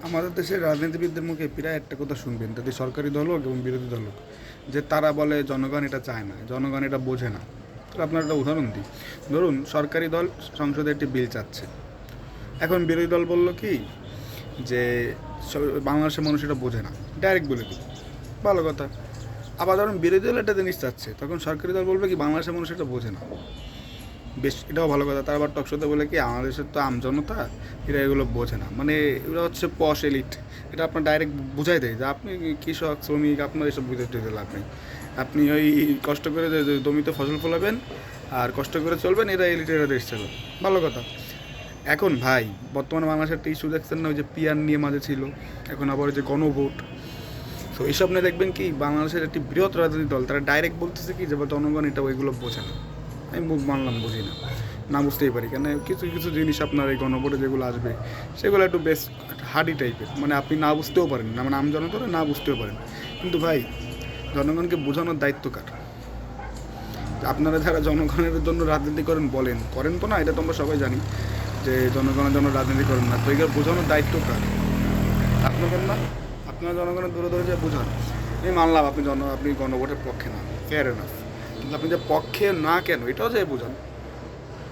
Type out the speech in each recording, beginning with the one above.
আমাদের দেশের রাজনীতিবিদদের মুখে প্রায় একটা কথা শুনবেন, তাদের সরকারি দল হোক এবং বিরোধী দল হোক, যে তারা বলে জনগণ এটা চায় না, জনগণ এটা বোঝে না। তো আপনার একটা উদাহরণ দিই। ধরুন সরকারি দল সংসদে একটি বিল চাচ্ছে, এখন বিরোধী দল বলল কি যে বাংলাদেশের মানুষ এটা বোঝে না, ডাইরেক্ট বলে দিই, ভালো কথা। আবার ধরুন বিরোধী দল একটা জিনিস চাচ্ছে, তখন সরকারি দল বলবে কি বাংলাদেশের মানুষ এটা বোঝে না, বেশ এটাও ভালো কথা। তার আবার টকশোতে বলে কি আমাদের দেশের তো আমজনতা এরা এগুলো বোঝে না, মানে এগুলো হচ্ছে পশ এলিট। এটা আপনার ডাইরেক্ট বুঝাই দেয় যে আপনি কৃষক শ্রমিক, আপনার এসব বুঝে টুঝে লাভ নেই। আপনি ওই কষ্ট করে যে জমিতে ফসল ফলাবেন আর কষ্ট করে চলবেন, এরা এলিট, এরা দেশ চালাবে, ভালো কথা। এখন ভাই বর্তমানে বাংলাদেশের একটা ইস্যু দেখছেন না, ওই যে পিয়ার নিয়ে মাঝে ছিল, এখন আবার ওই যে গণভোট। তো এইসব নিয়ে দেখবেন কি বাংলাদেশের একটি বৃহৎ রাজনৈতিক দল তারা ডাইরেক্ট বলতেছে কি যে জনগণ এটা ওইগুলো বোঝে না। আমি মুখ মানলাম বুঝি না, না বুঝতেই পারি, কেন কিছু কিছু জিনিস আপনার এই গণভোটে যেগুলো আসবে সেগুলো একটু বেশ হার্ডি টাইপের, মানে আপনি না বুঝতেও পারেন না, মানে আমজনতারা না বুঝতেও পারেন। কিন্তু ভাই জনগণকে বোঝানোর দায়িত্ব কার? আপনারা যারা জনগণের জন্য রাজনীতি করেন বলেন, করেন তো না, এটা তো আমরা সবাই জানি যে জনগণের জন্য রাজনীতি করেন না, তো এগুলো বোঝানোর দায়িত্ব কার? আপনাদের না? আপনারা জনগণের দূরে দূরে যে বোঝান। আমি মানলাম আপনি গণভোটের পক্ষে না, ফেয়ার এনাফ, কিন্তু আপনি যে পক্ষে না কেন এটাও যে বোঝান,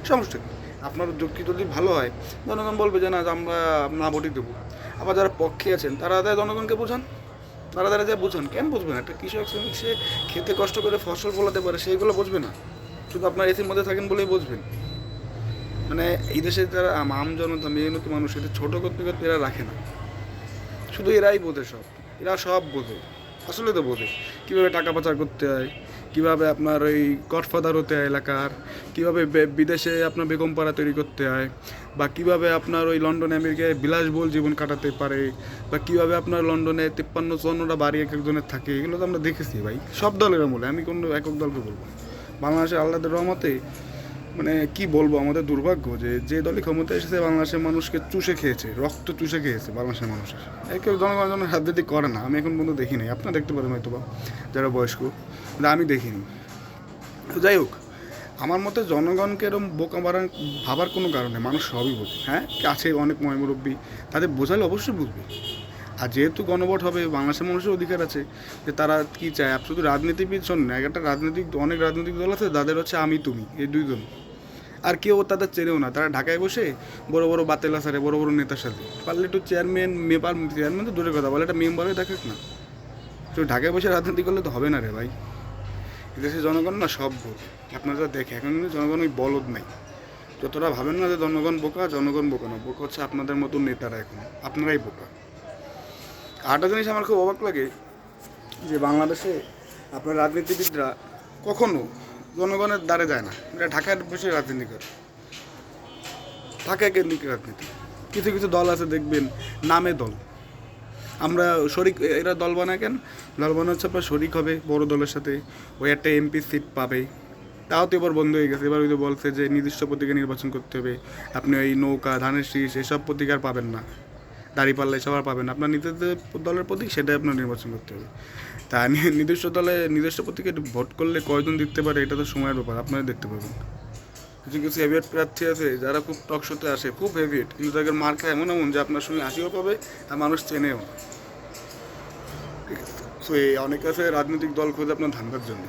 সমস্যা কী? আপনার যুক্তি যদি ভালো হয় জনগণ বলবে যে না আমরা না ভোটই দেবো। আবার যারা পক্ষে আছেন তারা জনগণকে বোঝান, তারা যা বোঝান, কেন বুঝবে না? একটা কৃষক শ্রমিক সে খেতে কষ্ট করে ফসল ফলাতে পারে, সেইগুলো বুঝবে না? শুধু আপনার এসির মধ্যে থাকেন বলেই বুঝবেন? মানে এই দেশে যারা আম জনতা মেহনতি মানুষ, এদের ছোটো করতে করতে এরা রাখে না, শুধু এরাই বোঝে সব, এরা সব বোঝে, আসলে তো বোঝে কীভাবে টাকা পাচার করতে হয়, কীভাবে আপনার ওই গডফাদার হতে হয় এলাকার, কীভাবে বিদেশে আপনার বেগম পাড়া তৈরি করতে হয়, বা কীভাবে আপনার ওই লন্ডনে আমেরিকায় বিলাসবহুল জীবন কাটাতে পারে, বা কীভাবে আপনার লন্ডনে 53-54টা বাড়ি এক একজনের থাকে, এগুলো তো আমরা দেখেছি ভাই, সব দলের আমলে, আমি কোনো একক দলকে বলবো। বাংলাদেশের আল্লাহদের রহমতে মানে কি বলবো, আমাদের দুর্ভাগ্য যে যে দলই ক্ষমতায় এসেছে বাংলাদেশের মানুষকে চুষে খেয়েছে, রক্ত চুষে খেয়েছে বাংলাদেশের মানুষের। কেউ জনগণের জন্য রাজনীতি করে না, আমি এখন পর্যন্ত দেখি নাই, আপনারা দেখতে পারেন হয়তো বা যারা বয়স্ক, কিন্তু আমি দেখিনি। তো যাই হোক, আমার মতে জনগণকে এরকম বোকা ভাবার কোনো কারণে, মানুষ সবই বোঝে। হ্যাঁ, আছে অনেক ময়মুরব্বী, তাদের বোঝালে অবশ্যই বুঝবে। আর যেহেতু গণভোট হবে, বাংলাদেশের মানুষের অধিকার আছে যে তারা কী চায়। শুধু রাজনীতিবিদ শোনেন, একটা অনেক রাজনৈতিক দল আছে যাদের হচ্ছে আমি তুমি এই দুইজন, আর কেউ তাদের চেনেও না। তারা ঢাকায় বসে বড় বড় বাতেলা সারে বড় বড় নেতার সাথে, পারলে একটু চেয়ারম্যান তো দূরের কথা, বলে একটা মেম্বার হয়ে দেখাক না। তো ঢাকায় বসে রাজনীতি করলে তো হবে না রে ভাই। এদেশের জনগণ না সব বোধ, আপনারা যা দেখে এখন কিন্তু জনগণ ওই বলদ নাই। যতটা ভাবেন না যে জনগণ বোকা, জনগণ বোকা না, বোকা হচ্ছে আপনাদের মতো নেতারা, এখন আপনারাই বোকা। আরেকটা জিনিস আমার খুব অবাক লাগে যে বাংলাদেশে আপনার রাজনীতিবিদরা কখনো জনগণের দ্বারে যায় না, এটা ঢাকায় বসে রাজনীতি করে, ঢাকায় কেন্দ্রিক রাজনীতি। কিছু কিছু দল আছে দেখবেন নামে দল, আমরা শরিক, এরা দল বানায় কেন? দল বানাচ্ছে আপনার শরিক হবে বড় দলের সাথে, ওই একটা এমপি সিট পাবে। তাও তো এবার বন্ধ হয়ে গেছে, এবার ওই যে বলছে যে নির্দিষ্ট প্রতীকে নির্বাচন করতে হবে, আপনি ওই নৌকা ধানের শীষ এসব প্রতীক আর পাবেন না, দাঁড়িপাল্লা এসব আর পাবেন না, আপনার নিজের দলের প্রতীক সেটাই আপনার নির্বাচন করতে হবে। তা নিজস্ব প্রতীকে ভোট করলে কয়জন জিততে পারে এটা তো সময়ের ব্যাপার, আপনারা দেখতে পাবেন। কিছু কিছু হেভিয়েট প্রার্থী আছে যারা খুব টকশোতে আসে, খুব হেভিয়েট, কিন্তু তাদের মার খায় এমন এমন যে আপনার সঙ্গে হাসিও পাবে আর মানুষ চেনেও না। ঠিক আছে, সো এই অনেকে আছে রাজনৈতিক দল খোঁজে আপনার ধান্দার জন্য,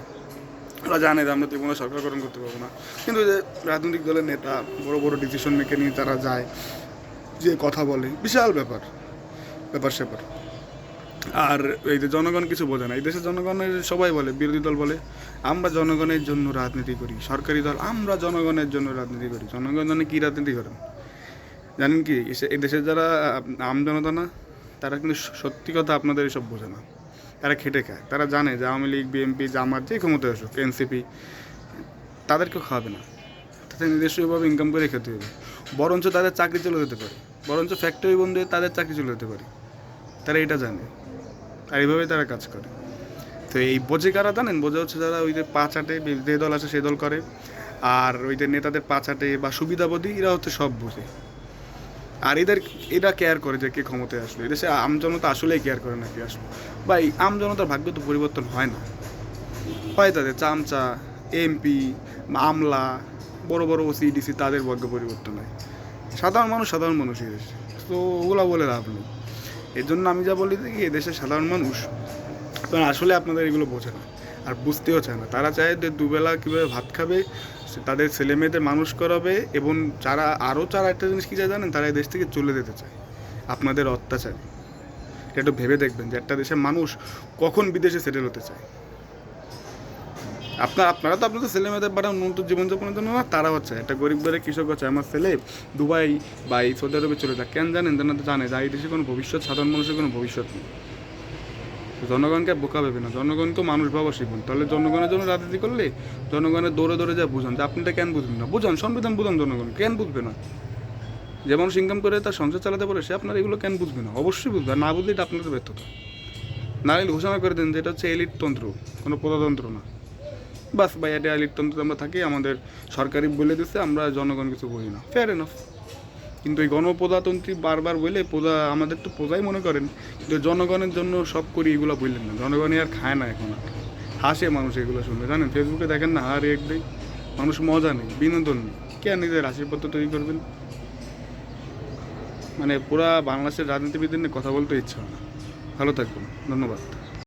ওরা জানে যে আমরা ত্রিপুরা সরকার গঠন করতে পারবো না, কিন্তু যে রাজনৈতিক দলের নেতা বড় বড় ডিসিশন মেকে নিয়ে তারা যায়, যে কথা বলে, বিশাল ব্যাপার স্যাপার। আর এই যে জনগণ কিছু বোঝে না, এই দেশের জনগণের সবাই বলে, বিরোধী দল বলে আমরা জনগণের জন্য রাজনীতি করি, সরকারি দল আমরা জনগণের জন্য রাজনীতি করি। জনগণ জানে কী রাজনীতি করেন জানেন কি? এই দেশের যারা আমজনতা না, তারা কিন্তু সত্যি কথা আপনাদের এসব বোঝে না, তারা খেটে খায়, তারা জানে যে আওয়ামী লীগ, বিএনপি, জামাত যে ক্ষমতায় আসুক, এনসিপি, তাদেরকেও খাওয়াবে না, তাদের নিজস্বভাবে ইনকাম করে খেতে হবে। বরঞ্চ তাদের চাকরি চলে যেতে পারে, বরঞ্চ ফ্যাক্টরি বন্ধ হয়ে তাদের চাকরি চলে যেতে পারে, তারা এটা জানে, আর এইভাবেই তারা কাজ করে। তো এই বোঝে কারা জানেন? বোঝা হচ্ছে যারা ওই যে পা চাটে, যে দল আছে সেই দল করে, আর ওই যে নেতাদের পা চাটে বা সুবিধাবোধী, এরা হচ্ছে সব বোঝে। আর এরা কেয়ার করে যে কে ক্ষমতায় আসলো। এদেশে আমজনতা আসলেই কেয়ার করে না কে আসলো। ভাই আমজনতার ভাগ্য তো পরিবর্তন হয় না, হয় তাদের চামচা, এমপি, আমলা, বড় বড় ওসি ডিসি, তাদের ভাগ্য পরিবর্তন হয়। সাধারণ মানুষই দেশ, তো ওগুলো বলে লাভ নেই। এর জন্য আমি যা বলি যে কি এদেশের সাধারণ মানুষ কারণ আসলে আপনাদের এগুলো বোঝে না আর বুঝতেও চায় না। তারা চায় যে দুবেলা কীভাবে ভাত খাবে, তাদের ছেলে মেয়েদের মানুষ করাবে, এবং যারা একটা জিনিস কী চায় জানেন, তারা এই দেশ থেকে চলে যেতে চায় আপনাদের অত্যাচারে। এটা একটু ভেবে দেখবেন যে একটা দেশের মানুষ কখন বিদেশে সেটেল হতে চায়। আপনারা তো আপনাদের ছেলে মেয়েদের পাঠান উন্নত জীবনযাপনের জন্য না, তারা হচ্ছে একটা গরিব ঘরের কৃষক হচ্ছে আমার ছেলে দুবাই বা এই সৌদি আরবে চলে যায়। কেন জানেন? জানা তো জানে যে এই দেশে কোনো ভবিষ্যৎ, সাধারণ মানুষের কোনো ভবিষ্যৎ নেই। জনগণকে বোকা ভেবে না, জনগণকে মানুষ ভাবা শিখুন। তাহলে জনগণের জন্য রাজনীতি করলে জনগণের দৌড়ে দৌড়ে যা বুঝান যে আপনি এটা কেন বুঝবেন না, বুঝান, সংবিধান বুঝান, জনগণ কেন বুঝবে না? যে মানুষ ইনকাম করে তার সংসার চালাতে পারে সে আপনার এগুলো কেন বুঝবে না? অবশ্যই বুঝবে, আর না বুঝলে এটা আপনাদের ব্যর্থতা। না হলে ঘোষণা করে দেন যে এটা হচ্ছে এলিটতন্ত্র, কোনো প্রজাতন্ত্র না। বাস ভাই, এটা এলিটতন্ত্রে আমরা থাকি, আমাদের সরকারি বলে দিচ্ছে, আমরা জনগণ কিছু বলি না, ফেয়ার এনাফ। কিন্তু এই গণপ্রজাতন্ত্রী বারবার বলে আমাদের তো প্রজাই মনে করেন, কিন্তু জনগণের জন্য সব করি এগুলো বললেন না। জনগণই আর খায় না এখন, আর হাসে মানুষ এগুলো শুনবে। জানেন, ফেসবুকে দেখেন না, আর এক দেয় মানুষ, মজা নেই, বিনোদন নেই, কে নিজের হাসির পত্র তৈরি করবেন? মানে পুরা বাংলাদেশের রাজনীতিবিদদের নিয়ে কথা বলতে ইচ্ছা হয় না। ভালো থাকবেন, ধন্যবাদ।